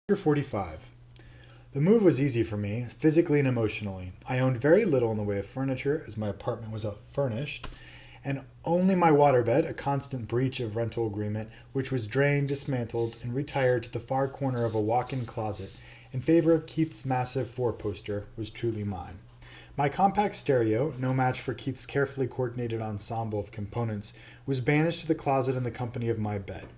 Chapter 45. The move was easy for me, physically and emotionally. I owned very little in the way of furniture, as my apartment was furnished, and only my waterbed, a constant breach of rental agreement, which was drained, dismantled, and retired to the far corner of a walk-in closet in favor of Keith's massive four-poster, was truly mine. My compact stereo, no match for Keith's carefully coordinated ensemble of components, was banished to the closet in the company of my bed.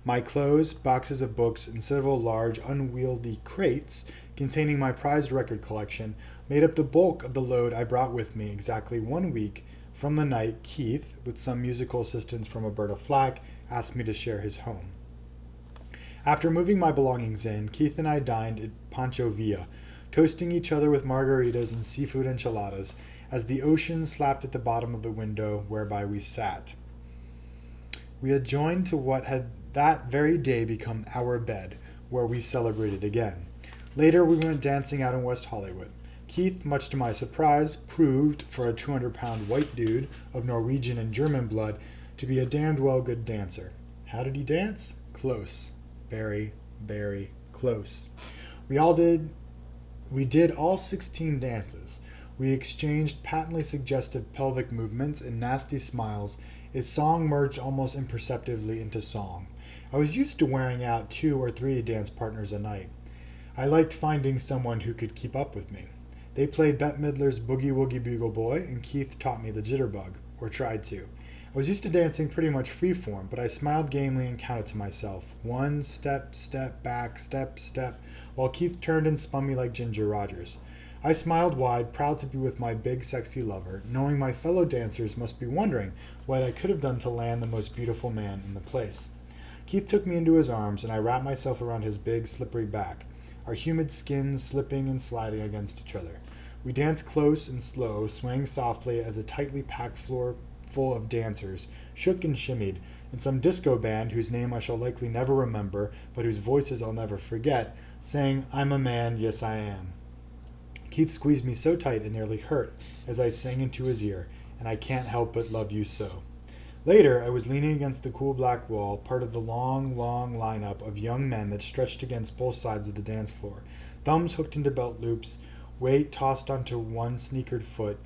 My clothes, boxes of books, and several large, unwieldy crates containing my prized record collection made up the bulk of the load I brought with me exactly 1 week from the night Keith, with some musical assistance from Roberta Flack, asked me to share his home. After moving my belongings in, Keith and I dined at Pancho Villa, toasting each other with margaritas and seafood enchiladas as the ocean slapped at the bottom of the window whereby we sat. We had joined to what had that very day become our bed, where we celebrated again. Later, we went dancing out in West Hollywood. Keith, much to my surprise, proved, for a 200-pound white dude of Norwegian and German blood, to be a damned well good dancer. How did he dance? Close. Very, very close. We did all 16 dances. We exchanged patently suggestive pelvic movements and nasty smiles as song merged almost imperceptibly into song. I was used to wearing out 2 or 3 dance partners a night. I liked finding someone who could keep up with me. They played Bette Midler's Boogie Woogie Bugle Boy, and Keith taught me the jitterbug, or tried to. I was used to dancing pretty much freeform, but I smiled gamely and counted to myself. 1 step, step back, step, step, while Keith turned and spun me like Ginger Rogers. I smiled wide, proud to be with my big, sexy lover, knowing my fellow dancers must be wondering what I could have done to land the most beautiful man in the place. Keith took me into his arms, and I wrapped myself around his big, slippery back, our humid skins slipping and sliding against each other. We danced close and slow, swaying softly as a tightly packed floor full of dancers shook and shimmied, and some disco band, whose name I shall likely never remember, but whose voices I'll never forget, sang "I'm a Man, Yes I Am." Keith squeezed me so tight it nearly hurt as I sang into his ear, "And I can't help but love you so." Later, I was leaning against the cool black wall, part of the long, long lineup of young men that stretched against both sides of the dance floor, thumbs hooked into belt loops, weight tossed onto one sneakered foot,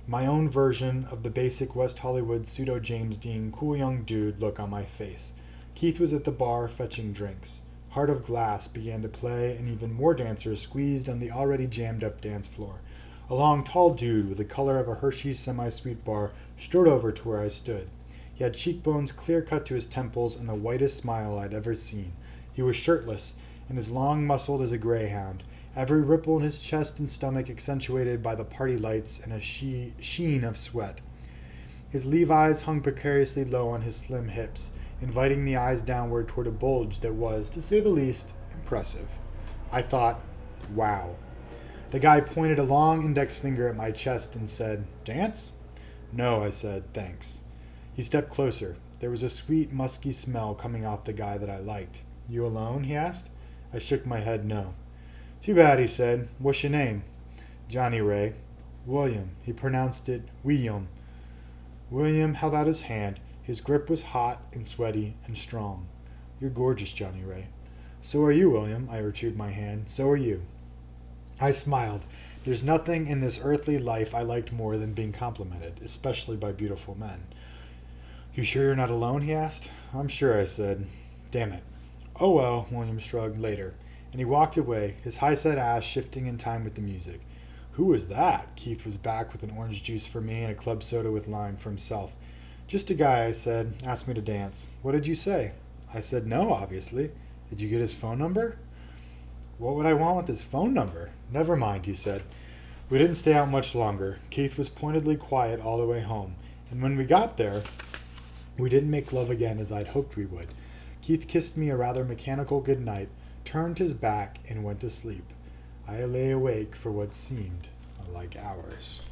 my own version of the basic West Hollywood pseudo-James Dean cool young dude look on my face. Keith was at the bar fetching drinks. Heart of Glass began to play, and even more dancers squeezed on the already jammed-up dance floor. A long, tall dude with the color of a Hershey's semi-sweet bar strode over to where I stood. He had cheekbones clear-cut to his temples and the whitest smile I'd ever seen. He was shirtless, and as long-muscled as a greyhound, every ripple in his chest and stomach accentuated by the party lights and a sheen of sweat. His Levi's hung precariously low on his slim hips, inviting the eyes downward toward a bulge that was, to say the least, impressive. I thought, wow. The guy pointed a long index finger at my chest and said, "Dance?" "No," I said, "thanks." He stepped closer. There was a sweet, musky smell coming off the guy that I liked. "You alone?" he asked. I shook my head no. "Too bad," he said. "What's your name?" "Johnny Ray." "William." He pronounced it William. William held out his hand. His grip was hot and sweaty and strong. "You're gorgeous, Johnny Ray." "So are you, William." I returned my hand. "So are you." I smiled. There's nothing in this earthly life I liked more than being complimented, especially by beautiful men. "You sure you're not alone?" he asked. "I'm sure," I said. "Damn it." "Oh well," William shrugged, "later." And he walked away, his high-set ass shifting in time with the music. "Who was that?" Keith was back with an orange juice for me and a club soda with lime for himself. "Just a guy," I said. "Asked me to dance." "What did you say?" I said no, obviously. "Did you get his phone number?" "What would I want with his phone number?" "Never mind," he said. We didn't stay out much longer. Keith was pointedly quiet all the way home, and when we got there, we didn't make love again as I'd hoped we would. Keith kissed me a rather mechanical good night, turned his back, and went to sleep. I lay awake for what seemed like hours.